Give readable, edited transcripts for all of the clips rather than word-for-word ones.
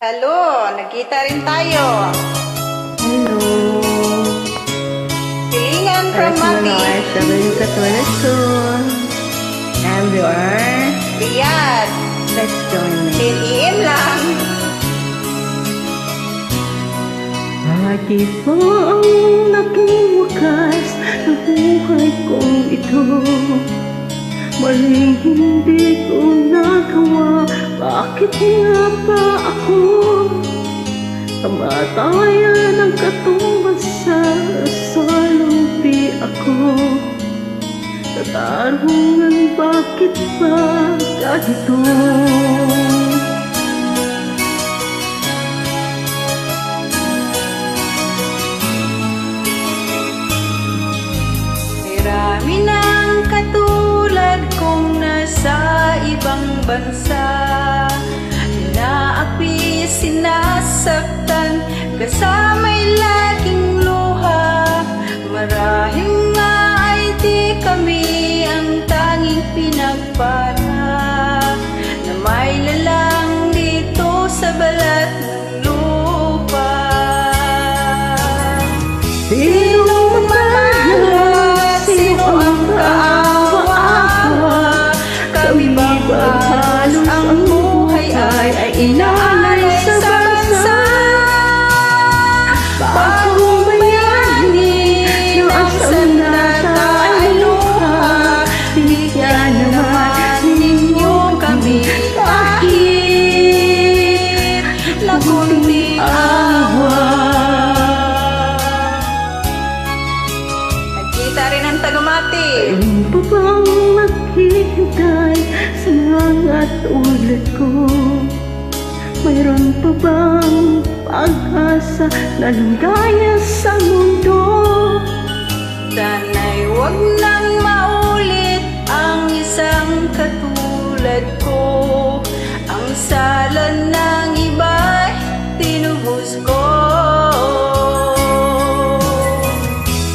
Hello, nagkita rin tayo. Hello. Silingan from Mati. OFW katulad ko. And we are... Riyadh. Let's join me. 10 AM lang. Bakit ba ang naging wakas ng buhay kong ito? Maling hindi ko nagawa. Bakit nga ba ako kamatayan ang katumbas sa salumpi ako? Katarungan, bakit ba ganito? Marami ng katulad kong nasa ibang bansa, inaapi, sinasaktan, kasama'y laging luha. Marahil nga ay di kami ang tanging pinagpala, na may lalang dito sa balat ng lupa. Sinong mapahala? Sino ang kaawa-awa? Kami bang halos ang buhay ay inaalay sa bansa? Bagong bayani ng ang sandata ay luha. Bigyan naman ninyo kami kahit na kunting awa. Nagkita rin ang taga-Mati. Ayun pa bang maghihintay sa mga tulad ko? Mayroon pa bang pag-asa na lumigaya sa mundo? Sana'y huwag nang maulit ang isang katulad ko. Ang sala ng iba'y tinubos ko.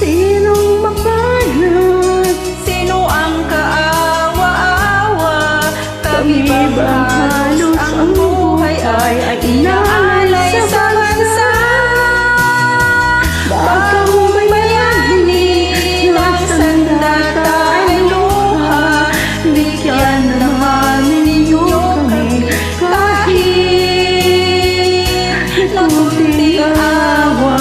Sinong mapalat? Sino ang kaawa-awa? Kami bang halos ang buhay ay inaalay sa bansa? Bagong bayani ng sandata ay luha. Bigyan naman ninyo kami kahit na kunting awa.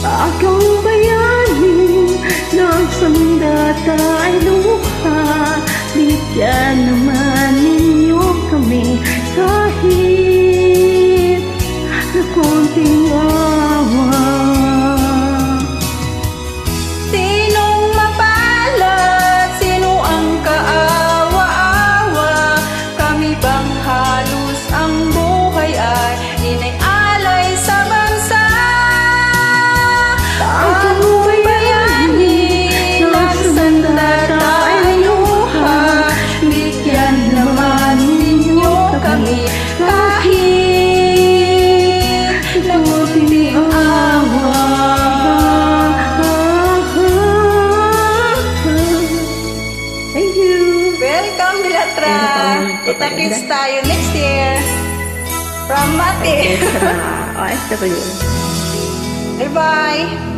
Bagong bayani ng sandata ay luha. Bigyan naman ninyo kami kahit na konting awa. Sinong mapalad? Sino ang kaawa-awa? Kami bang halos ang buhay ay inaalay sa bansa? Bagong bayani ng sandata ay luha. Bigyan naman ninyo kami kahit na kunting awa. Thank you. Welcome, Bilatra! Kita-kits tayo next year. From Mati. Sa mga OFW. Bye-bye!